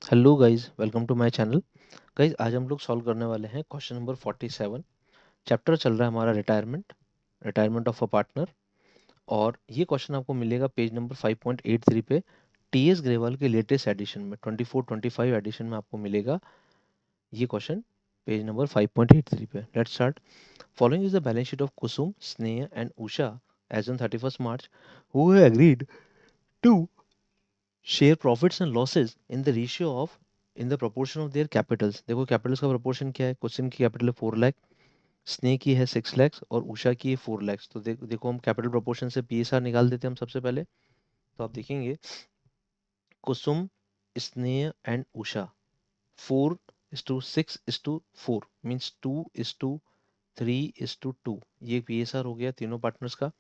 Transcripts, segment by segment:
Hello guys, welcome to my channel. Guys, आज हम लोग सॉल्व करने वाले हैं क्वेश्चन नंबर 47। चैप्टर चल रहा है हमारा retirement, retirement of a partner. और ये क्वेश्चन आपको मिलेगा पेज नंबर 5.83 पे, टीएस ग्रेवाल के लेटेस्ट एडिशन में 24-25 एडिशन में आपको मिलेगा ये क्वेश्चन, पेज नंबर 5.83 पे। Let's start. Following is the balance sheet of Kusum, Sneh and Usha as on 31st March, who have agreed to share profits and losses in the ratio of in the proportion of their capitals। देखो Capitals का proportion क्या है। Question की capital है 4 लाख, स्नेह की है 6 लाख और उषा की है 4 लाख। तो देखो हम कैपिटल प्रोपोर्शन से पीएसआर निकाल देते हैं हम सबसे पहले। तो आप देखेंगे कुसुम, स्नेह एंड उषा 4:6:4 मीन्स 2:3:2। ये पीएसआर हो गया तीनों पार्टनर्स का।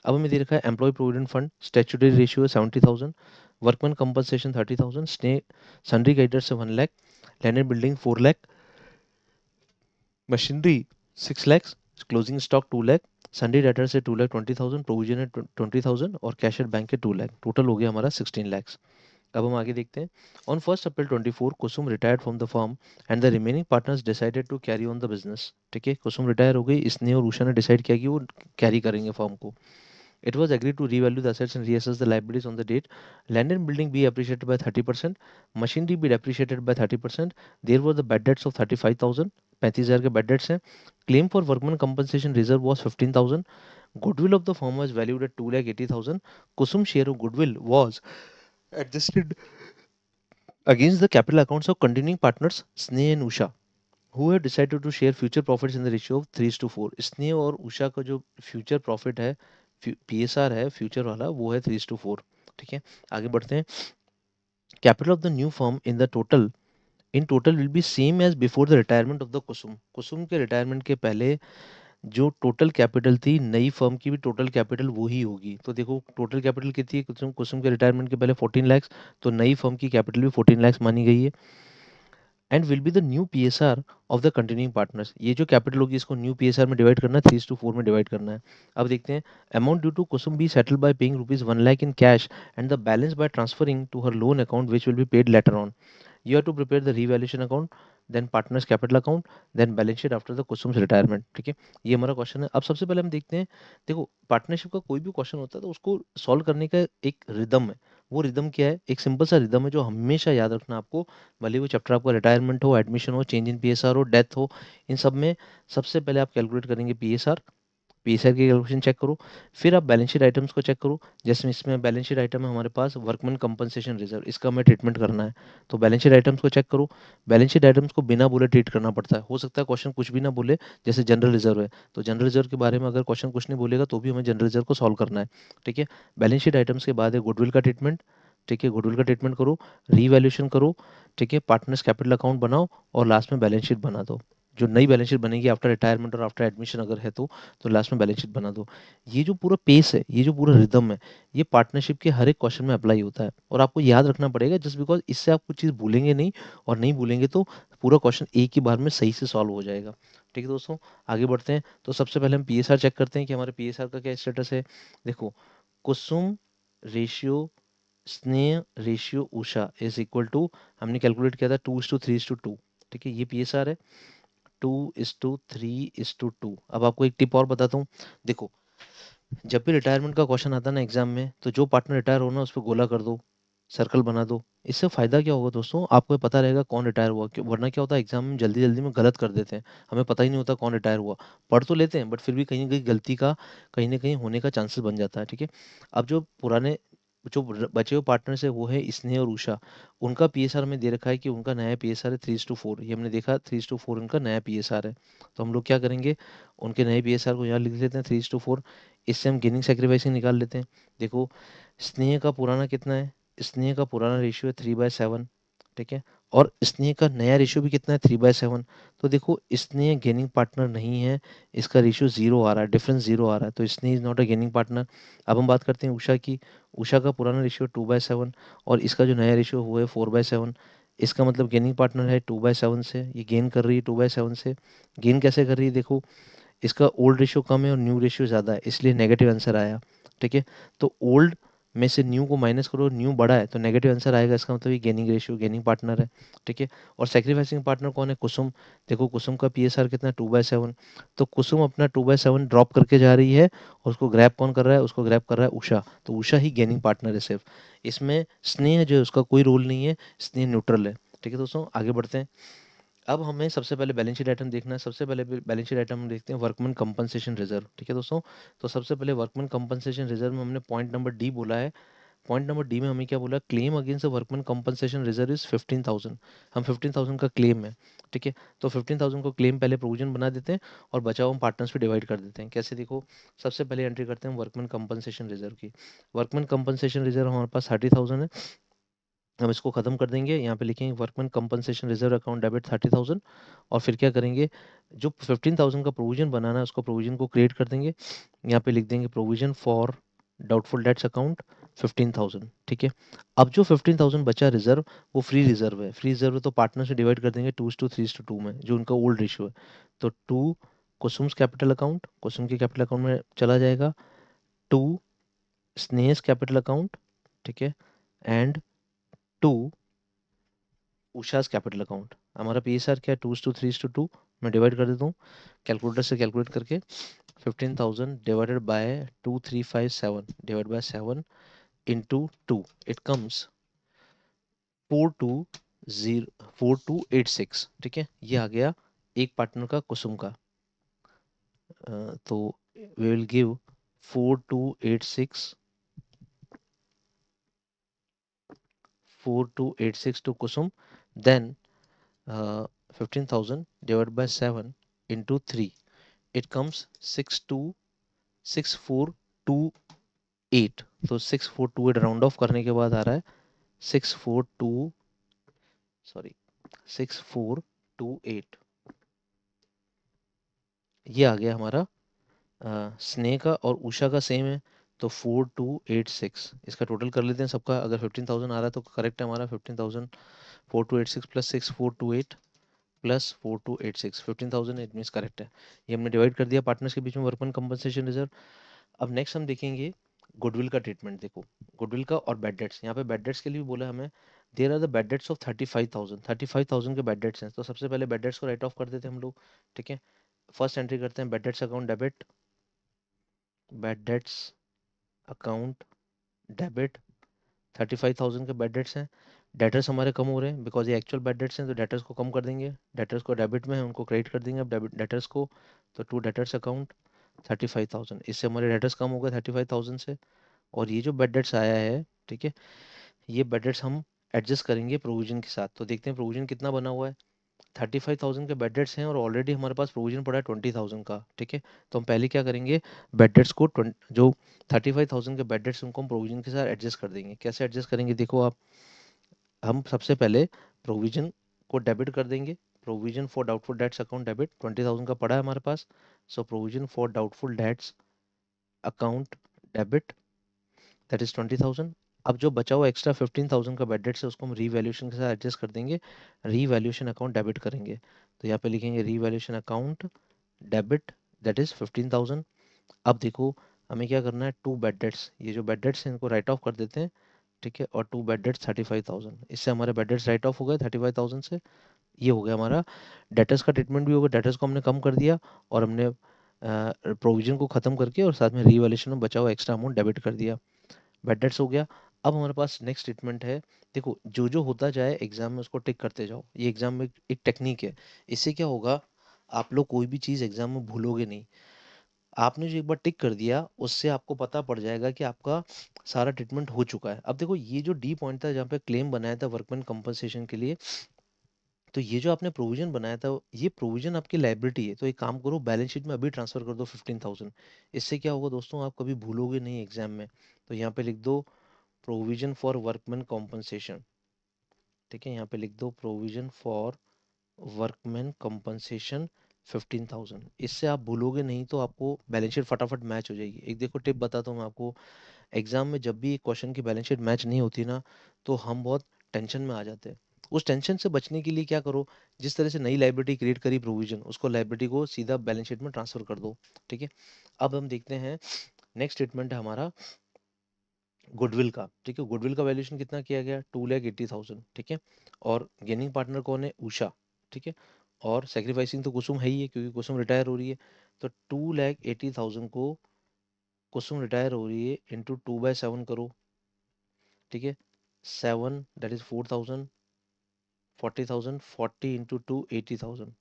अब हमें दे रखा है employee provident fund statutory ratio है 70,000, वर्कमैन कंपनसेशन 30,000, स्ने सन्ड्री क्रेडिटर्स से 1 lakh, land and building 4 lakh, machinery 6 lakh, closing stock 2 lakh, sundry debtor से 2,20,000, प्रोविजन है 20,000 और कैश एट बैंक के 2 लाख। टोटल हो गया हमारा 16 lakhs। अब हम आगे देखते हैं। On 1 April 2024 Kusum retired from the firm and the remaining partners decided to carry on the business. ठीक है, कुसुम रिटायर हो गई, इसने और उषा ने डिसाइड किया कि वो कैरी करेंगे फर्म को। It was agreed to revalue the assets and reassess the liabilities on the date. Land and building be appreciated by 30%. Machinery be depreciated by 30%. There were the bad debts of 35,000. 35,000 के bad debts हैं. Claim for workman compensation reserve was 15,000. Goodwill of the firm was valued at 2,80,000. Kusum share of goodwill was adjusted against the capital accounts of continuing partners Sneh and Usha, who have decided to share future profits in the ratio of 3:4। स्नेह और उषा का जो future profit है, PSR है future वाला, वो है 3:4। ठीक है, आगे बढ़ते हैं। Capital of the new firm in total will be same as before the retirement of the Kusum. Kusum के रिटायरमेंट के पहले जो टोटल कैपिटल थी नई फर्म की भी टोटल कैपिटल वो ही होगी। तो देखो टोटल कैपिटल कितनी है, कुसुम कुसुम के रिटायरमेंट के पहले 14 lakhs, तो नई फर्म की कैपिटल भी 14 lakhs मानी गई है। And will be the new PSR of the continuing partners. ये जो कैपिटल होगी इसको न्यू पीएसआर में डिवाइड करना है, 3:4 में डिवाइड करना है। अब देखते हैं। Amount due to Kusum be settle by paying ₹1 lakh in cash and the balance by transferring to her loan account which will be paid later on. You have to prepare the revaluation account, then partners capital account, then balance sheet after the Kusum's retirement. ठीक है, ये हमारा question है। अब सबसे पहले हम देखते हैं। देखो पार्टनरशिप का कोई भी क्वेश्चन होता है तो उसको सॉल्व करने का एक रिदम है। वो रिदम क्या है, एक सिंपल सा रिदम है जो हमेशा याद रखना आपको। भले वो चैप्टर आपका रिटायरमेंट हो, एडमिशन हो, चेंज इन पीएसआर हो, डेथ हो, इन सब में सबसे पहले आप कैलकुलेट करेंगे पीएसआर। पीएसआर की कैलकुलेशन चेक करो, फिर आप बैलेंस शीट आइटम्स को चेक करो। जैसे इसमें बैलेंस शीट आइटम है हमारे पास वर्कमैन कंपनसेशन रिजर्व, इसका हमें ट्रीटमेंट करना है। तो बैलेंस शीट आइटम्स को चेक करो। बैलेंस शीट आइटम्स को बिना बोले ट्रीट करना पड़ता है। हो सकता है क्वेश्चन कुछ भी ना बोले, जैसे जनरल रिजर्व है तो जनरल रिजर्व के बारे में अगर क्वेश्चन कुछ नहीं बोलेगा तो भी हमें जनरल रिजर्व को सॉल्व करना है। ठीक है, बैलेंस शीट आइटम्स के बाद है गुडविल का ट्रीटमेंट। ठीक है, गुडविल का ट्रीटमेंट करो, रीवैल्यूएशन करो। ठीक है, पार्टनर्स कैपिटल अकाउंट बनाओ और लास्ट में बैलेंस शीट बना दो। जो नई बैलेंस शीट बनेगी आफ्टर रिटायरमेंट और आफ्टर एडमिशन अगर है तो लास्ट में बैलेंस शीट बना दो। ये जो पूरा पेस है, ये जो पूरा रिदम है, ये पार्टनरशिप के हर एक क्वेश्चन में अप्लाई होता है और आपको याद रखना पड़ेगा। जस्ट बिकॉज इससे आप कुछ चीज़ भूलेंगे नहीं, और नहीं भूलेंगे तो पूरा क्वेश्चन एक ही बार में सही से सॉल्व हो जाएगा। ठीक है दोस्तों, आगे बढ़ते हैं। तो सबसे पहले हम पीएसआर चेक करते हैं कि हमारे पीएसआर का क्या स्टेटस है। देखो, Kusum ratio Sneh ratio Usha is equal to, हमने कैलकुलेट किया था 2:3:2। ठीक है, ये पीएसआर है 2:3:2। अब आपको एक टिप और बताता हूँ। देखो, जब भी रिटायरमेंट का क्वेश्चन आता है ना एग्जाम में, तो जो पार्टनर रिटायर हो ना उस पर गोला कर दो, सर्कल बना दो। इससे फायदा क्या होगा दोस्तों, आपको पता रहेगा कौन रिटायर हुआ। वरना क्या होता है एग्जाम में जल्दी जल्दी में गलत कर देते हैं, हमें पता ही नहीं होता कौन रिटायर हुआ। पढ़ तो लेते हैं बट फिर भी कहीं ना कहीं गलती का कहीं ना कहीं होने का चांसेस बन जाता है। ठीक है, अब जो पुराने जो बचे हुए पार्टनर्स है वो है स्नेह और उषा। उनका पीएसआर में दे रखा है कि उनका नया पीएसआर है 3:4। ये हमने देखा 3:4 उनका नया पीएसआर है। तो हम लोग क्या करेंगे, उनके नए पीएसआर को यहाँ लिख लेते हैं 3:4। इससे हम गेनिंग सेक्रीफाइसिंग निकाल लेते हैं। देखो, स्नेह का पुराना कितना है, स्नेह का पुराना रेशियो है 3/7। ठीक है, और स्नेह का नया रेशियो भी कितना है 3/7। तो देखो स्नेह गेनिंग पार्टनर नहीं है, इसका रेशियो जीरो आ रहा है, डिफरेंस जीरो आ रहा है, तो स्नेह is not a gaining partner. अब हम बात करते हैं उषा की। उषा का पुराना रेशियो 2/7 और इसका जो नया रेशियो हुआ है 4/7। इसका मतलब गेनिंग पार्टनर है 2/7 से, ये गेन कर रही है 2/7 से। गेन कैसे कर रही है, देखो इसका ओल्ड रेशियो कम है और न्यू रेशियो ज़्यादा है, इसलिए नेगेटिव आंसर आया। ठीक है, तो ओल्ड में से न्यू को माइनस करो, न्यू बड़ा है तो नेगेटिव आंसर आएगा, इसका मतलब ये गेनिंग रेशियो, गेनिंग पार्टनर है, ठीक है। और सेक्रीफाइसिंग पार्टनर कौन है? कुसुम। देखो कुसुम का पीएसआर कितना 2/7, तो कुसुम अपना 2/7 ड्रॉप करके जा रही है, और उसको ग्रैब कौन कर रहा है? उसको ग्रैब कर रहा है उषा, तो उषा ही गेनिंग पार्टनर है सिर्फ। इसमें स्नेह जो है उसका कोई रोल नहीं है, स्नेह न्यूट्रल है, ठीक है दोस्तों। आगे बढ़ते हैं। अब हमें सबसे पहले बैलेंस शीट आइटम देखना है। सबसे पहले बैलेंस शीट आइटम हम देखते हैं वर्कमैन कंपनसेशन रिजर्व, ठीक है दोस्तों। तो सबसे पहले वर्कमैन कंपनसेशन रिजर्व में हमने पॉइंट नंबर डी बोला है। पॉइंट नंबर डी में हमें क्या बोला? Claim against the workman compensation reserve is 15,000। हम 15,000 का क्लेम है, ठीक है। तो 15,000 को क्लेम पहले प्रोविजन बना देते हैं, और बचा हुआ हम पार्टनर्स पे डिवाइड कर देते हैं। कैसे? देखो, सबसे पहले एंट्री करते हैं वर्कमैन कंपनसेशन रिजर्व की। वर्कमैन कंपनसेशन रिजर्व हमारे पास 30,000 है। हम इसको खत्म कर देंगे, यहाँ पे लिखेंगे workman compensation reserve account debit 30,000। और फिर क्या करेंगे? जो 15,000 का प्रोविजन बनाना है उसको, प्रोविजन को क्रिएट कर देंगे। यहाँ पे लिख देंगे provision for doubtful debts account 15,000, ठीक है। अब जो 15,000 बचा रिजर्व, वो फ्री रिजर्व है। फ्री रिजर्व तो पार्टनर से डिवाइड कर देंगे 2:3:2 में, जो उनका ओल्ड रेशियो है। तो 2 कुसुम्स कैपिटल अकाउंट, कुसुम के कैपिटल अकाउंट में चला जाएगा। 2 स्नेहस कैपिटल अकाउंट, ठीक है। And 2 Usha's capital account. हमारा पीएसआर क्या है? 2:3:2। मैं डिवाइड कर देता हूँ कैलकुलेटर से, कैलकुलेट करके। 15,000 divided by 2357 divide by 7 into 2, it comes 4286, ठीक है। ये आ गया एक पार्टनर का, कुसुम का। तो we will give 4286, 4286 to Kusum. Then 15,000 divided by 7 into 3, it comes 626428। तो 6428 राउंड ऑफ करने के बाद आ रहा है 642, सॉरी 6428। ये आ गया हमारा। स्नेह का और उषा का सेम है, तो 4286। इसका टोटल कर लेते हैं सबका। अगर 15,000 आ रहा है तो करेक्ट है हमारा। 15,000 4286 plus 6428 plus 4286, 15,000, it means correct है। ये हमने डिवाइड कर दिया पार्टनर्स के बीच में वर्कमैन कंपनसेशन रिजर्व। अब नेक्स्ट हम देखेंगे गुडविल का ट्रीटमेंट। देखो, गुडविल का और बैड डेट्स, यहाँ पे बैड डेट्स के लिए भी बोला है हमें। There are the bad debts of 35,000, 35,000 के बैड डेट्स हैं। तो सबसे पहले बैड डेट्स को राइट ऑफ कर देते हैं हम लोग, ठीक है। फर्स्ट एंट्री करते हैं bad debts account debit, bad debts account debit. 35,000 के बैड डेट्स हैं। डेटर्स हमारे कम हो रहे हैं बिकॉज ये एक्चुअल बैड डेट्स हैं, तो डेटर्स को कम कर देंगे। डेटर्स को डेबिट में है, उनको क्रेडिट कर देंगे अब डेबिट डेटर्स को। तो टू डेटर्स अकाउंट 35,000, इससे हमारे डेटर्स कम हो गए 35,000 से। और ये जो बैड डेट्स आया है, ठीक है, ये बैड डेट्स हम एडजस्ट करेंगे प्रोविजन के साथ। तो देखते हैं प्रोविजन कितना बना हुआ है। 35,000 के बैड डेट्स हैं, और ऑलरेडी हमारे पास प्रोविजन पड़ा है 20,000 का, ठीक है। तो हम पहले क्या करेंगे? बैड डेट्स को जो 35,000 के बैड डेट्स उनको हम प्रोविजन के साथ एडजस्ट कर देंगे। कैसे एडजस्ट करेंगे? देखो आप, हम सबसे पहले प्रोविजन को डेबिट कर देंगे। Provision for doubtful debts account debit 20,000 का पड़ा है हमारे पास। So provision for doubtful debts account debit, that is 20,000। अब जो बचा हुआ एक्स्ट्रा 15,000 का बैड डेट्स है, उसको हम रीवैल्यूएशन के साथ एडजस्ट कर देंगे। रीवैल्यूएशन अकाउंट डेबिट करेंगे, तो यहाँ पे लिखेंगे revaluation account debit, that is 15,000। अब देखो, हमें क्या करना है? टू बैड डेट्स, ये जो बैड डेट्स हैं इनको राइट ऑफ कर देते हैं, ठीक है। और टू बैड डेट्स 35,000, इससे हमारे बैड डेट्स राइट ऑफ हो गए 35,000 से। ये हो गया हमारा। डेटर्स का ट्रीटमेंट भी होगा, डेटर्स को हमने कम कर दिया, और हमने प्रोविजन को खत्म करके और साथ में रीवैल्यूएशन में बचा हुआ एक्स्ट्रा अमाउंट डेबिट कर दिया। बैड डेट्स हो गया। अब हमारे पास नेक्स्ट ट्रीटमेंट है। देखो, जो जो होता जाए एग्जाम में उसको टिक करते जाओ, ये एग्जाम में एक टेक्निक है। इससे क्या होगा? आप लोग कोई भी चीज़ एग्जाम में भूलोगे नहीं। आपने जो एक बार टिक कर दिया, उससे आपको पता पड़ जाएगा कि आपका सारा ट्रीटमेंट हो चुका है। अब देखो, ये जो डी पॉइंट था जहाँ पे क्लेम बनाया था वर्कमैन कंपनसेशन के लिए, तो ये जो आपने प्रोविजन बनाया था, ये प्रोविजन आपकी लाइबिलिटी है। तो एक काम करो, बैलेंस शीट में अभी ट्रांसफर कर दो 15,000। इससे क्या होगा दोस्तों? आप कभी भूलोगे नहीं एग्जाम में। तो यहाँ पे लिख दो प्रोविजन फॉर वर्कमैन कॉम्पनसेशन, ठीक है। यहाँ पे लिख दो प्रोविजन फॉर वर्कमैन कॉम्पनसेशन 15,000। इससे आप भूलोगे नहीं, तो आपको बैलेंस शीट फटाफट मैच हो जाएगी। एक देखो टिप बताता हूँ मैं आपको। एग्जाम में जब भी एक क्वेश्चन की बैलेंस शीट मैच नहीं होती ना, तो हम बहुत टेंशन में आ जाते हैं। उस टेंशन से बचने के लिए क्या करो? जिस तरह से नई लाइब्रेरी क्रिएट करी प्रोविजन, उसको लाइब्रेरी को सीधा बैलेंस शीट में ट्रांसफर कर दो, ठीक है। अब हम देखते हैं नेक्स्ट स्टेटमेंट है हमारा गुडविल का, ठीक है, गुडविल का वैल्यूएशन कितना किया गया, 2,80,000, ठीक है। और गेनिंग पार्टनर कौन है, उषा, ठीक है। और सेक्रीफाइसिंग तो कुसुम है ही है, क्योंकि कुसुम रिटायर हो रही है। तो 2,80,000 को कुसुम रिटायर हो रही है इंटू 2/7 करो, ठीक है। 7 दैट इज 4,000, 40,000, 40 इंटू 2 80,000।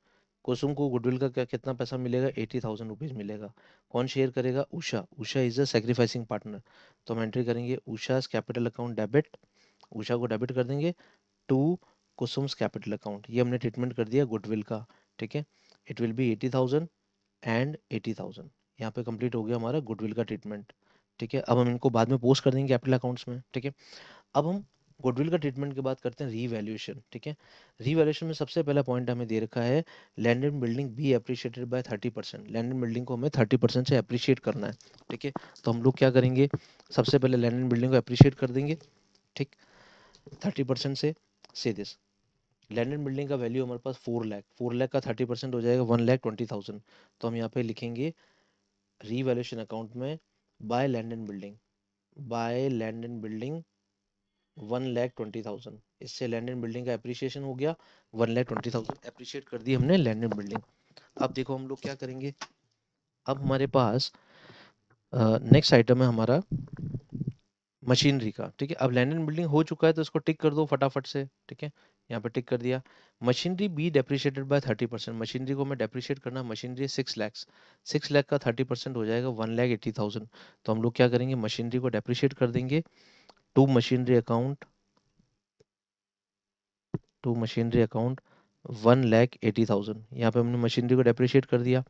कुसुम को गुडविल का क्या कितना पैसा मिलेगा, 80,000 रुपीज मिलेगा। कौन शेयर करेगा, Usha, Usha is a sacrificing partner. तो हम एंट्री करेंगे Usha capital account debit, Usha को डेबिट कर देंगे टू कुसुम्स कैपिटल अकाउंट। ये हमने ट्रीटमेंट कर दिया गुडविल का, ठीक है। It will B 80,000 and 80,000। यहाँ पे कंप्लीट हो गया हमारा गुडविल का ट्रीटमेंट, ठीक है। अब हम इनको बाद में पोस्ट कर देंगे कैपिटल अकाउंट्स में, ठीक है। अब हम गुडविल का ट्रीटमेंट के बाद करते हैं रीवैल्यूएशन, ठीक है। रीवैल्यूएशन में सबसे पहला पॉइंट हमें दे रखा है, land and building be appreciated by 30%। Land and building को हमें 30% से अप्रिशिएट करना है, ठीक है। तो हम लोग क्या करेंगे, सबसे पहले लैंड एंड बिल्डिंग को अप्रिशिएट कर देंगे, ठीक, 30% से दिस लैंड एंड बिल्डिंग का वैल्यू हमारे पास 4 लाख, 4 लाख का 30% हो जाएगा 1,20,000। तो हम यहाँ पे लिखेंगे रीवैल्यूएशन अकाउंट में by land and building, by land and building 1,20,000। इससे लैंड एंड बिल्डिंग का एप्रिसिएशन हो गया, 1,20,000 एप्रिशिएट कर दी हमने लैंड एंड बिल्डिंग। अब देखो हम लोग क्या करेंगे, अब हमारे पास नेक्स्ट आइटम है हमारा मशीनरी का, ठीक है। अब लैंड एंड बिल्डिंग हो चुका है तो इसको टिक कर दो फटाफट से, ठीक है। यहाँ पे टिक कर दिया। Machinery be depreciated by 30%, machinery को मैं डेप्रिशिएट करना, मशीनरी 6 लाख, 6 लाख का 30% हो जाएगा 1,80,000। तो हम लोग क्या करेंगे, मशीनरी को डेप्रिशिएट कर देंगे to machinery account, to machinery account 1,80,000। यहाँ पे हमने मशीनरी को डेप्रिशिएट कर दिया,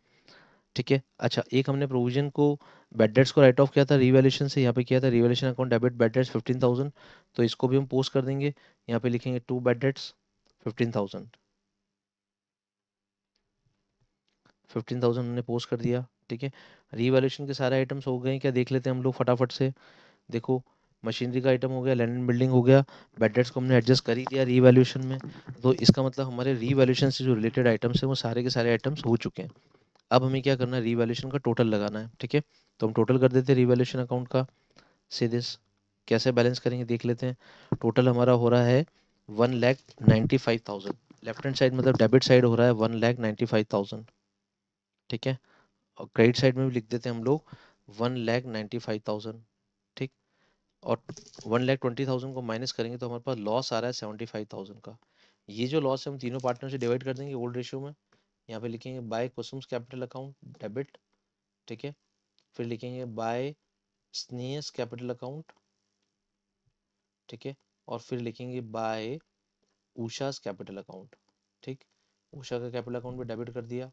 ठीक है। अच्छा, एक हमने प्रोविजन को, बैड डेट्स को राइट ऑफ किया था रिवैल्यूएशन से, यहाँ पे किया था revaluation account debit bad debts 15,000। तो इसको भी हम पोस्ट कर देंगे, यहाँ पे लिखेंगे टू बैड डेट्स 15,000, 15,000 हमने पोस्ट कर दिया, ठीक है। रिवैल्यूएशन के सारे आइटम्स हो गए हैं क्या, देख लेते हैं हम लोग फटाफट से। देखो, मशीनरी का आइटम हो गया, लैंड एंड बिल्डिंग हो गया, बैड डेट्स को हमने एडजस्ट कर ही दिया रीवैल्यूएशन में। तो इसका मतलब हमारे रीवैल्यूएशन से जो रिलेटेड आइटम्स हैं वो सारे के सारे आइटम्स हो चुके हैं। अब हमें क्या करना है, रीवैल्यूएशन का टोटल लगाना है, ठीक है। तो हम टोटल कर देते हैं रीवैल्यूएशन अकाउंट का, से दिस कैसे बैलेंस करेंगे देख लेते हैं। टोटल हमारा हो रहा है 1,95,000, लेफ्ट हैंड साइड मतलब डेबिट साइड हो रहा है 1,95,000, ठीक है। और क्रेडिट साइड में भी लिख देते हैं हम लोग 1,95,000, ठीक। और 1,20,000 को माइनस करेंगे तो हमारे पास लॉस आ रहा है 75,000 का। ये जो लॉस है हम तीनों पार्टनर से डिवाइड कर देंगे ओल्ड रेशियो में। यहाँ पे लिखेंगे बाय कुसुम्स कैपिटल अकाउंट डेबिट, ठीक है। फिर लिखेंगे बाय स्नेहस कैपिटल अकाउंट, ठीक है। और फिर लिखेंगे बाय उषास कैपिटल अकाउंट, ठीक। उषा का कैपिटल अकाउंट भी डेबिट कर दिया।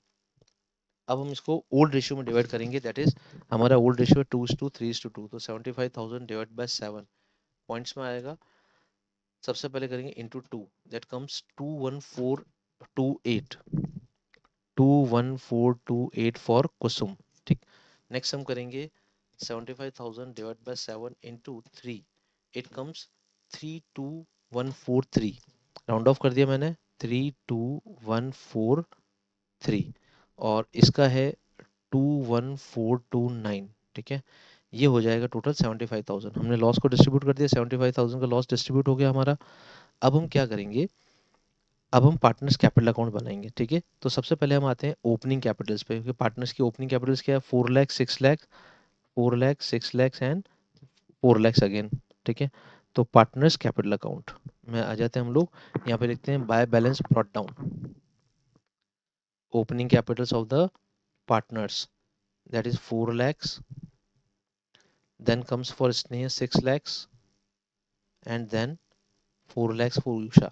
अब हम इसको ओल्ड रेशियो में डिवाइड करेंगे, दैट इज हमारा ओल्ड रेशियो 2:3:2, तो 75,000 डिवाइड बाय 7 पॉइंट्स में आएगा। सबसे पहले करेंगे इंटू 2, दैट कम्स 21428, 21428 फॉर कुसुम, ठीक। नेक्स्ट हम करेंगे 75,000 divide by 7 into 3, it comes 32143, round of कर दिया मैंने, 32143। और इसका है 21429, ठीक है। ये हो जाएगा टोटल 75,000। हमने लॉस को डिस्ट्रीब्यूट कर दिया, 75,000 का लॉस डिस्ट्रीब्यूट हो गया हमारा। अब हम क्या करेंगे, अब हम पार्टनर्स कैपिटल अकाउंट बनाएंगे, ठीक है। तो सबसे पहले हम आते हैं ओपनिंग कैपिटल्स पे, क्योंकि पार्टनर्स की ओपनिंग कैपिटल्स क्या है, 4 लाख, 6 लाख, 4 लाख, 6 लाख एंड 4 लाख अगेन, ठीक है। तो पार्टनर्स कैपिटल अकाउंट में आ जाते हैं हम लोग। यहाँ पे लिखते हैं by balance brought down opening Capitals of the partners, that is 4 lakhs, then comes for Sneha 6 lakhs, and then 4 lakhs for Usha।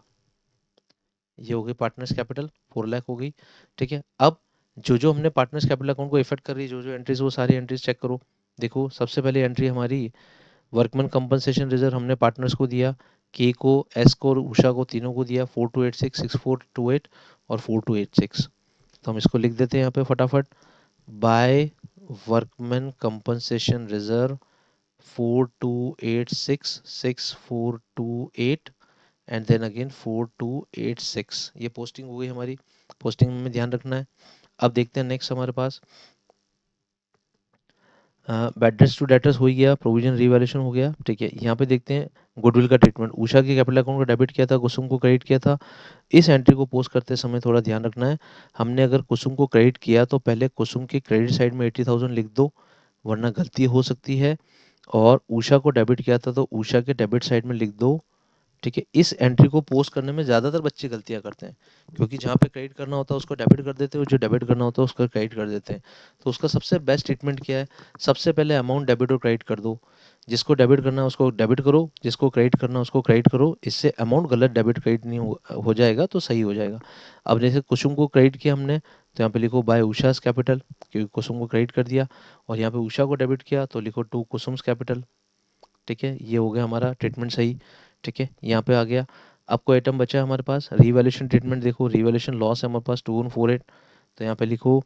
ये हो गई पार्टनर्स कैपिटल, 4 लाख हो गई, ठीक है। अब जो जो हमने पार्टनर्स कैपिटल अकाउंट को इफेक्ट कर रही है, जो जो एंट्रीज, वो सारी एंट्रीज चेक करो। देखो, सबसे पहले एंट्री हमारी वर्कमैन कंपनसेशन रिजर्व हमने पार्टनर्स को दिया, के को, एस को और उषा को, तीनों को दिया 4286, 6428 और 4286। तो हम इसको लिख देते हैं यहाँ पे फटाफट, by workman compensation reserve 4286, 6428 and then again 4286। ये पोस्टिंग हो गई हमारी, पोस्टिंग में ध्यान रखना है। अब देखते हैं नेक्स्ट हमारे पास बैड डेट्स टू डेटर्स हो ही गया, प्रोविजन रीवैल्यूएशन हो गया, ठीक है। यहाँ पे देखते हैं गुडविल का ट्रीटमेंट। उषा के कैपिटल अकाउंट को डेबिट किया था, कुसुम को क्रेडिट किया था। इस एंट्री को पोस्ट करते समय थोड़ा ध्यान रखना है, हमने अगर कुसुम को क्रेडिट किया तो पहले कुसुम के क्रेडिट साइड में 80,000 लिख दो, वरना गलती हो सकती है। और उषा को डेबिट किया था तो उषा के डेबिट साइड में लिख दो, ठीक है। इस एंट्री को पोस्ट करने में ज़्यादातर बच्चे गलतियां करते हैं, क्योंकि जहाँ पे क्रेडिट करना होता है उसको डेबिट कर देते हैं, और जो डेबिट करना होता है उसको क्रेडिट कर देते हैं। तो उसका सबसे बेस्ट ट्रीटमेंट क्या है, सबसे पहले अमाउंट डेबिट और क्रेडिट कर दो। जिसको डेबिट करना है उसको डेबिट करो, जिसको क्रेडिट करना है उसको क्रेडिट करो, इससे अमाउंट गलत डेबिट क्रेडिट नहीं हो जाएगा, तो सही हो जाएगा। अब जैसे कुसुम को क्रेडिट किया हमने, तो यहाँ पे लिखो बाय उषास कैपिटल, क्योंकि कुसुम को क्रेडिट कर दिया। और यहाँ पे उषा को डेबिट किया तो लिखो टू कुसुम्स कैपिटल, ठीक है। ये हो गया हमारा ट्रीटमेंट सही, ठीक है। यहाँ पे आ गया। अब कोई आइटम बचा है हमारे पास, रिवैल्यूएशन ट्रीटमेंट। देखो रिवैल्यूएशन लॉस है हमारे पास 2148, तो यहाँ पे लिखो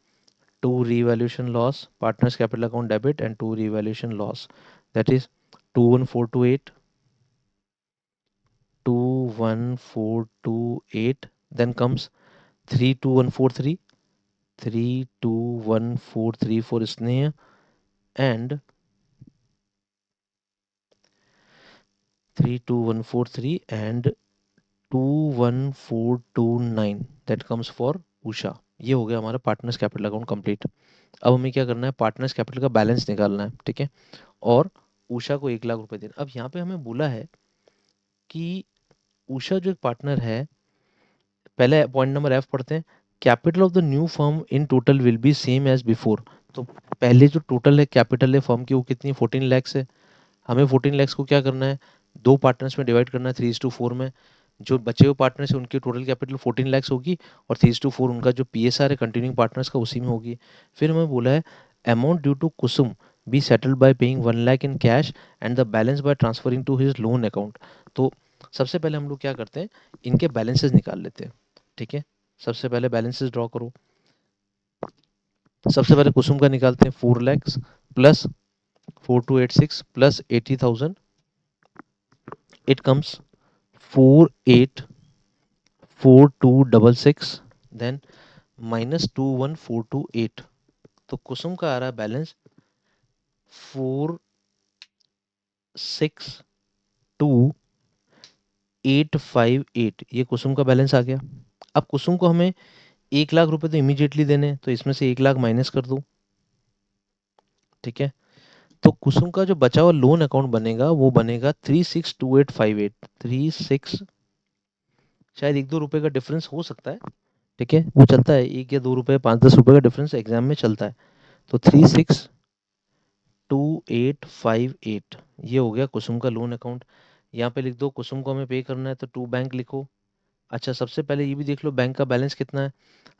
to revaluation loss partners capital account debit and to revaluation loss, that is 21428, 21428, then comes 32143, 32143 for Sneha, and 32143 and 21429, that comes for Usha. ये हो गया हमारा पार्टनर्स कैपिटल अकाउंट कंप्लीट। अब हमें क्या करना है, पार्टनर्स कैपिटल का बैलेंस निकालना है, ठीक है। और उषा को 1 लाख रुपए देना। अब यहाँ पे हमें बोला है कि उषा जो एक पार्टनर है, पहले पॉइंट नंबर एफ पढ़ते हैं। Capital of the new firm in total will be same as before. तो पहले जो टोटल है कैपिटल है फर्म की, वो कितनी 14 लैक्स है। हमें 14 लैक्स को क्या करना है, दो पार्टनर्स में डिवाइड करना है 3:4 में। जो बचे हुए पार्टनर्स हैं उनकी टोटल कैपिटल 14 लैक्स होगी, और 3:4 उनका जो पीएसआर है कंटिन्यूइंग पार्टनर्स का, उसी में होगी। फिर हमें बोला है amount due to Kusum be settled by paying 1 lakh in cash and the balance by transferring to his loan account. तो सबसे पहले हम लोग क्या करते हैं, इनके बैलेंसेस निकाल लेते हैं, ठीक है। सबसे पहले बैलेंसेस ड्रॉ करो। सबसे पहले कुसुम का निकालते हैं, 4 lakhs plus 4286 plus 80,000, it comes 484266, then -21428। तो कुसुम का आ रहा है बैलेंस 462858, ये कुसुम का बैलेंस आ गया। अब कुसुम को हमें 1 लाख रुपए तो इमीडिएटली देने हैं, तो इसमें से 1 लाख माइनस कर दो, ठीक है। तो कुसुम का जो बचा हुआ लोन अकाउंट बनेगा वो बनेगा 362858, 36, शायद 1-2 रुपए का डिफरेंस हो सकता है, ठीक है, वो चलता है, 1 या 2 रुपए 5-10 रुपए का डिफरेंस एग्जाम में चलता है। तो 362858, ये हो गया कुसुम का लोन अकाउंट। यहाँ पे लिख दो कुसुम को हमें पे करना है तो टू बैंक लिखो। अच्छा सबसे पहले ये भी देख लो बैंक का बैलेंस कितना है।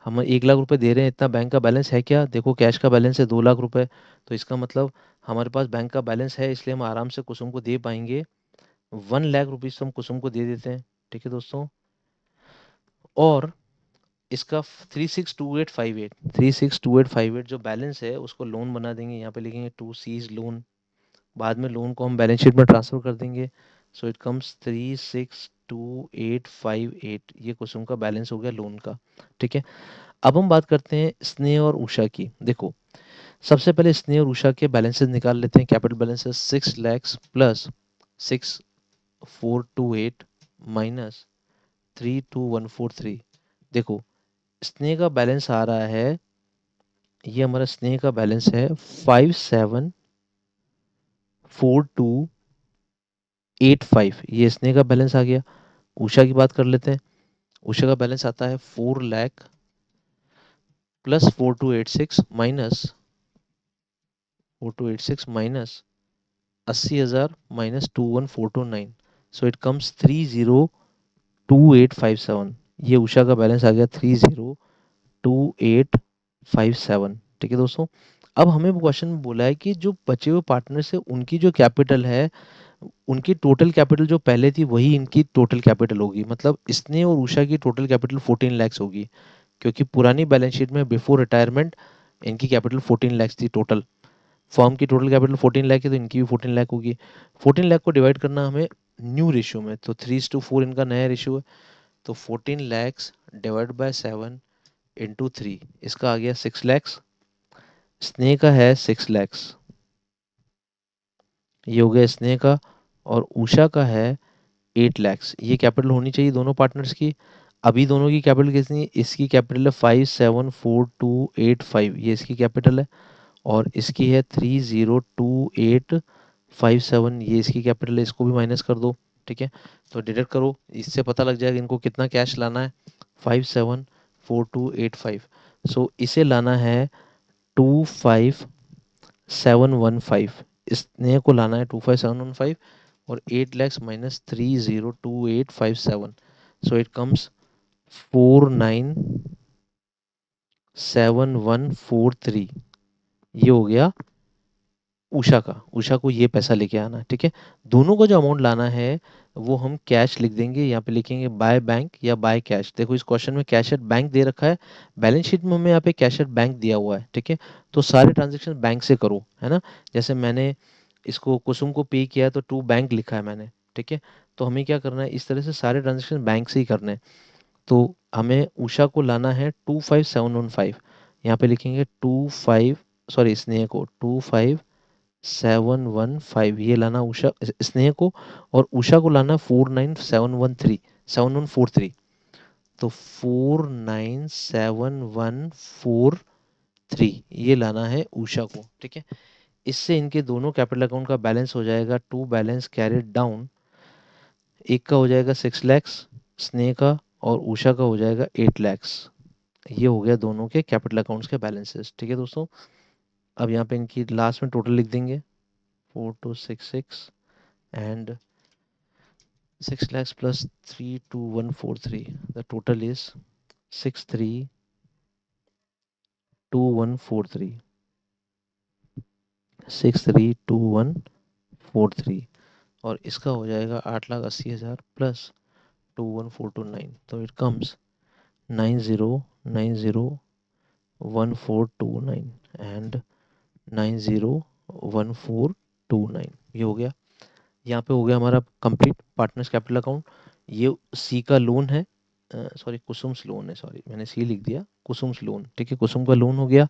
हम 1 लाख रुपए दे रहे हैं, इतना बैंक का बैलेंस है क्या, देखो कैश का बैलेंस है 2 लाख रुपए। तो इसका मतलब हमारे पास बैंक का बैलेंस है, इसलिए हम आराम से कुसुम को दे पाएंगे। 1 लाख रुपीज तो हम कुसुम को दे देते हैं, ठीक है दोस्तों। और इसका 362858, 362858 जो बैलेंस है उसको लोन बना देंगे, यहाँ पे लिखेंगे टू सीज लोन। बाद में लोन को हम बैलेंस शीट में ट्रांसफर कर देंगे। सो इट कम्स 362858, ये कुसुम का बैलेंस हो गया लोन का, ठीक है। अब हम बात करते हैं स्नेह और उषा की। देखो सबसे पहले स्नेह और उषा के बैलेंसेस निकाल लेते हैं। Capital balances 6 lakhs plus 6428 minus 32143। देखो स्नेह का बैलेंस आ रहा है, ये हमारा स्नेह का बैलेंस है 574285, ये स्नेह का बैलेंस आ गया। उषा की बात कर लेते हैं। उषा का बैलेंस आता है 4 lakh plus 4286 minus 80,000 minus 21429। So it comes 302857, ये उषा का बैलेंस आ गया 302857, ठीक है दोस्तों। अब हमें क्वेश्चन में बोला है कि जो बचे हुए पार्टनर्स है उनकी जो कैपिटल है, उनकी टोटल कैपिटल जो पहले थी वही इनकी टोटल कैपिटल होगी। मतलब स्नेह और उषा की टोटल कैपिटल 14 लैक्स होगी, क्योंकि पुरानी बैलेंस शीट में बिफोर रिटायरमेंट इनकी कैपिटल 14 लैक्स थी टोटल। फर्म की टोटल कैपिटल 14 लाख है तो इनकी भी 14 लाख होगी। 14 लाख को डिवाइड करना हमें न्यू रेशियो में, तो 3:4 इनका नया रेशियो है। तो 14 लैक्स डिवाइड बाय 7 इंटू 3, इसका आ गया 6 लैक्स। स्नेह का है 6 लैक्स, ये हो गया स्नेह का, और उषा का है 8 लैक्स। ये कैपिटल होनी चाहिए दोनों पार्टनर्स की। अभी दोनों की कैपिटल कितनी है? इसकी कैपिटल है 574285, ये इसकी कैपिटल है। और इसकी है 302857, ये इसकी कैपिटल है, इसको भी माइनस कर दो। ठीक है, तो डिडक्ट करो, इससे पता लग जाएगा इनको कितना कैश लाना है। 574285, सो इसे लाना है 25715, स्नेह को लाना है 25715, और 8 lakhs minus 302857, so it comes 497143। ये हो गया उषा का। उषा को ये पैसा लेके आना है। ठीक है, दोनों को जो अमाउंट लाना है वो हम कैश लिख देंगे, यहाँ पे लिखेंगे बाय बैंक या बाय कैश। देखो इस क्वेश्चन में कैश एट बैंक दे रखा है, बैलेंस शीट में हमें यहाँ पे कैश एट बैंक दिया हुआ है। ठीक है, तो सारे ट्रांजेक्शन बैंक से करो, है ना। जैसे मैंने इसको कुसुम को पे किया है तो टू बैंक लिखा है मैंने। ठीक है, तो हमें क्या करना है, इस तरह से सारे ट्रांजेक्शन बैंक से ही करने हैं। तो हमें उषा को लाना है 25715, यहाँ पे लिखेंगे 25, सॉरी स्नेह को 25715, ये लाना उषा स्नेह को, और उषा को लाना 49743 तो 497143, ये लाना है उषा को। ठीक है, इससे इनके दोनों कैपिटल अकाउंट का बैलेंस हो जाएगा, टू बैलेंस कैरिड डाउन। एक का हो जाएगा 6 लैक्स स्नेह का, और उषा का हो जाएगा 8 लैक्स। ये हो गया दोनों के कैपिटल अकाउंट्स के बैलेंसेस। ठीक है दोस्तों, अब यहाँ पे इनकी लास्ट में टोटल लिख देंगे, 4266 and 6 lakhs plus 32143, the total is 632143, 632143, और इसका हो जाएगा 8,80,000 प्लस 21429, तो इट कम्स 90901429 एंड 901429। ये हो गया, यहाँ पे हो गया हमारा कंप्लीट पार्टनर्स कैपिटल अकाउंट। ये सी का लोन है, सॉरी कुसुम्स लोन है, सॉरी मैंने सी लिख दिया, कुसुम्स लोन। ठीक है, कुसुम का लोन हो गया।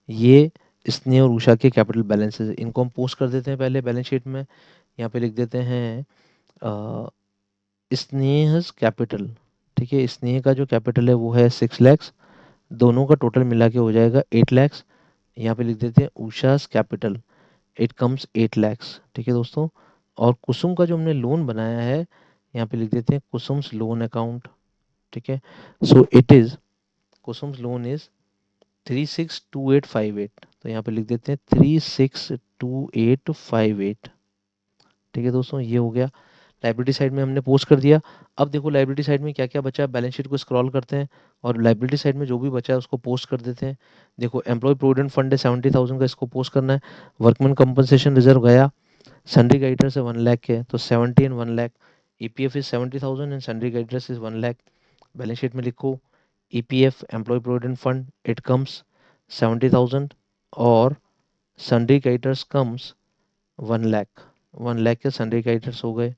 ये स्नेह और उषा के कैपिटल बैलेंसेस, इनको हम पोस्ट कर देते हैं पहले बैलेंस शीट में। यहाँ पे लिख देते हैं स्नेह कैपिटल। ठीक है, स्नेह का जो कैपिटल है वो है 6 लैक्स, दोनों का टोटल मिला के हो जाएगा 8 लैक्स। यहाँ पे लिख देते हैं उषास कैपिटल, इट कम्स 8 लैक्स। ठीक है दोस्तों, और कुसुम का जो हमने लोन बनाया है, यहाँ पे लिख देते हैं कुसुम्स लोन अकाउंट। ठीक है, so it is Kusum's loan is 362858, तो यहाँ पे लिख देते हैं 362858। ठीक है दोस्तों, ये हो गया, लाइबिलिटी साइड में हमने पोस्ट कर दिया। अब देखो लाइबिलिटी साइड में क्या क्या बचा है, बैलेंस शीट को स्क्रॉल करते हैं और लाइबिलिटी साइड में जो भी बचा है उसको पोस्ट कर देते हैं। देखो एम्प्लॉय प्रोविडेंट फंड है 70,000 का, इसको पोस्ट करना है। वर्कमैन कंपनसेशन रिजर्व गया, सन्ड्री क्रेडिटर्स है 1 लाख के, तो 70 and 1 lakh. EPF is 70,000 and sundry creditors is 1 lakh. Balance sheet में लिखो EPF employee provident fund it comes 70,000, और sundry creditors comes 1 lakh. 1 lakh के सन्ड्री क्रेडिटर्स हो गए।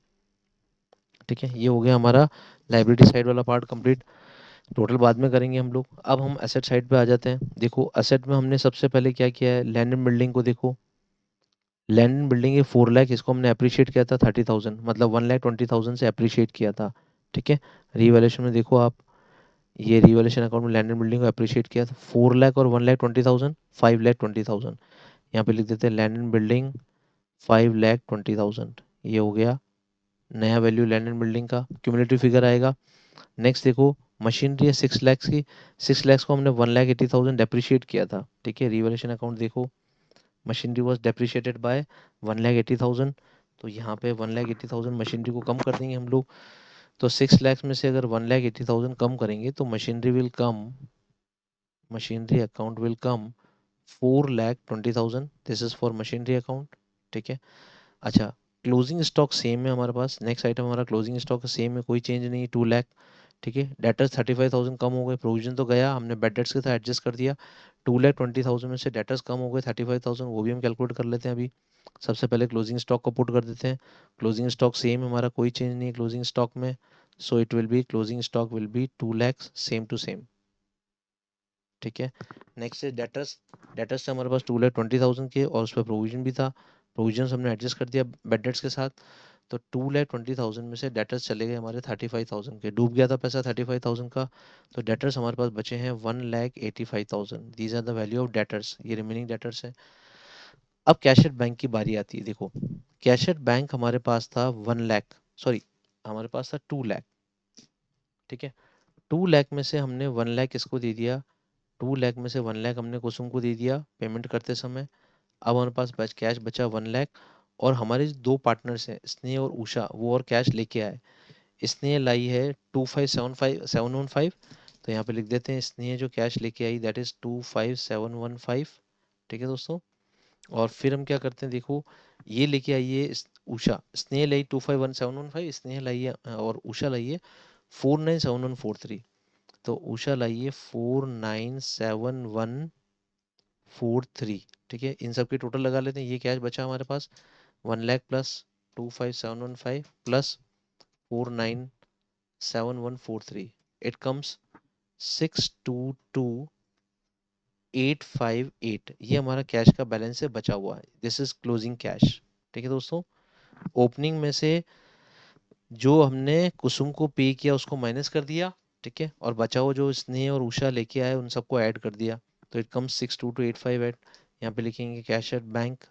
ठीक है, ये हो गया हमारा लाइबिलिटी साइड वाला पार्ट कंप्लीट। टोटल बाद में करेंगे हम लोग। अब हम एसेट साइड पे आ जाते हैं। देखो एसेट में हमने सबसे पहले क्या किया है, लैंड एंड बिल्डिंग को देखो। लैंड एंड बिल्डिंग ये 4 लाख, इसको हमने अप्रिशिएट किया था 30,000, मतलब 1,20,000 से अप्रिशिएट किया था। ठीक है, रिवैल्यूएशन में देखो आप, ये रिवैल्यूएशन अकाउंट में लैंड एंड बिल्डिंग को अप्रिशिएट किया था 4 लाख और 1,20,000, 5,20,000। यहाँ पे लिख देते हैं लैंड एंड बिल्डिंग 5,20,000, ये हो गया नया वैल्यू लैंड एंड बिल्डिंग का, क्यूमुलेटिव फिगर आएगा। नेक्स्ट देखो मशीनरी है 6 लैक्स की, 6 लैक्स को हमने 1,80,000 डेप्रिशिएट किया था। ठीक है, रिवैल्यूएशन अकाउंट देखो, मशीनरी वॉज डेप्रिशिएटेड बाय 1,80,000, तो यहाँ पे 1,80,000 मशीनरी को कम कर देंगे हम लोग। तो 6 लैक्स में से अगर 1,80,000 कम करेंगे तो machinery account will come 4,20,000, this is for machinery account. ठीक है, अच्छा क्लोजिंग स्टॉक सेम है हमारे पास, नेक्स्ट आइटम हमारा क्लोजिंग स्टॉक सेम है, कोई चेंज नहीं है, 2 लाख। ठीक है, डेटर्स 35,000 कम हो गए, प्रोविजन तो गया, हमने बेड डेट्स के साथ एडजस्ट कर दिया। 2,20,000 में से डेटर्स कम हो गए 35,000, वो भी हम कैलकुलेट कर लेते हैं अभी। सबसे पहले क्लोजिंग स्टॉक को पुट कर देते हैं। क्लोजिंग स्टॉक सेम हमारा, कोई चेंज नहीं है क्लोजिंग स्टॉक में, so it will be closing stock will be 2 lakhs, same to same. ठीक है, नेक्स्ट है डेटर्स। डेटर्स से हमारे पास 2,20,000 के और उस पर प्रोविजन भी था, प्रोविजन हमने एडजस्ट कर दिया बेड डेट्स के साथ। तो 2,20,000 में से डेटर्स चले गए हमारे 35,000 के, डूब गया था पैसा 35,000 का। तो डेटर्स हमारे पास बचे हैं 1,85,000। These are the value of debtors, ये रिमेनिंग डेटर्स है। अब कैश एट बैंक की बारी आती है। देखो कैश एट बैंक हमारे पास था 1 लाख, सॉरी हमारे पास था 2 लाख। ठीक है, 2 लाख में से हमने 1 लाख किसको दे दिया, 2 लाख में से 1 लाख हमने कुसुम को दे दिया पेमेंट करते समय। अब हमारे पास कैश बचा 1 लाख। और हमारे जो दो पार्टनर्स हैं स्नेह और उषा, वो और कैश लेके आए। स्नेह लाई है 2,57,5 715। तो यहाँ पे लिख देते हैं स्नेह जो कैश लेके आई दैट इज 2,5715। ठीक है दोस्तों। और फिर हम क्या करते हैं, देखो ये लेके आई है उषा, स्नेह लाई 2,51,715, स्नेह लाई है और उषा लाई है 4,97,143। तो उषा लाई है 4,97,143। ठीक है, इन सब की टोटल लगा लेते हैं। ये कैश बचा हमारे पास 1 lakh plus 2,5715 plus 4,97,143। It comes 622,858। ये हमारा कैश का बैलेंस है बचा हुआ है, दिस इज क्लोजिंग कैश। ठीक है दोस्तों, ओपनिंग में से जो हमने कुसुम को पे किया उसको माइनस कर दिया। ठीक है, और बचा हुआ जो स्नेह और उषा लेके आए उन सबको ऐड कर दिया। तो इट कम्स 622,858। यहाँ पे लिखेंगे cash at bank,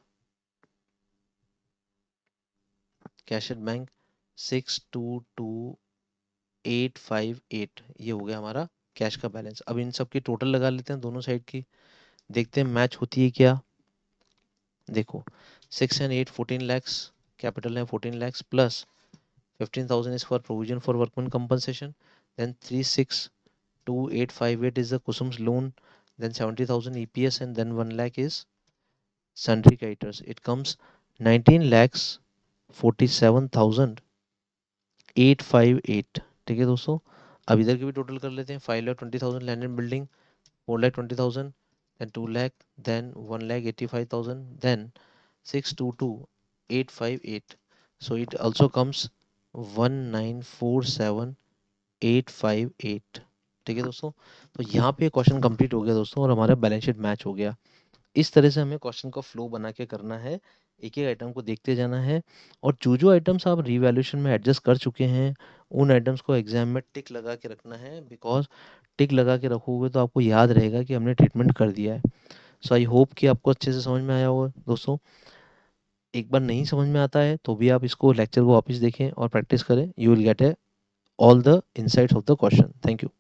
cash at bank 622,858। ये हो गया हमारा कैश का बैलेंस। अब इन सब की टोटल लगा लेते हैं दोनों साइड की, देखते हैं मैच होती है क्या। देखो 6 and 8 14 lakhs, कैपिटल है 14 lakhs plus 15,000 is for provision for workman compensation, then 362,858 is the Kusum's loan, then 70,000 EPS, and then 1 lakh is sundry creditors. It comes 19 lakhs 47,858। ठीक है दोस्तों, अब इधर की भी टोटल कर लेते हैं। 5,20,000 land and building, 4,20,000, then 2 lakh, then 1,85,000, then 622,858। So it also comes 19,47,858। ठीक है दोस्तों, तो यहाँ पे क्वेश्चन कंप्लीट हो गया दोस्तों और हमारा बैलेंस शीट मैच हो गया। इस तरह से हमें क्वेश्चन का फ्लो बना के करना है, एक एक आइटम को देखते जाना है। और जो आइटम्स आप रिवैल्यूएशन में एडजस्ट कर चुके हैं उन आइटम्स को एग्जाम में टिक लगा के रखना है, बिकॉज टिक लगा के रखोगे तो आपको याद रहेगा कि हमने ट्रीटमेंट कर दिया है। सो आई होप कि आपको अच्छे से समझ में आया होगा दोस्तों। एक बार नहीं समझ में आता है तो भी आप इसको लेक्चर को वापस देखें और प्रैक्टिस करें, you will get A all the insights of the question. Thank you.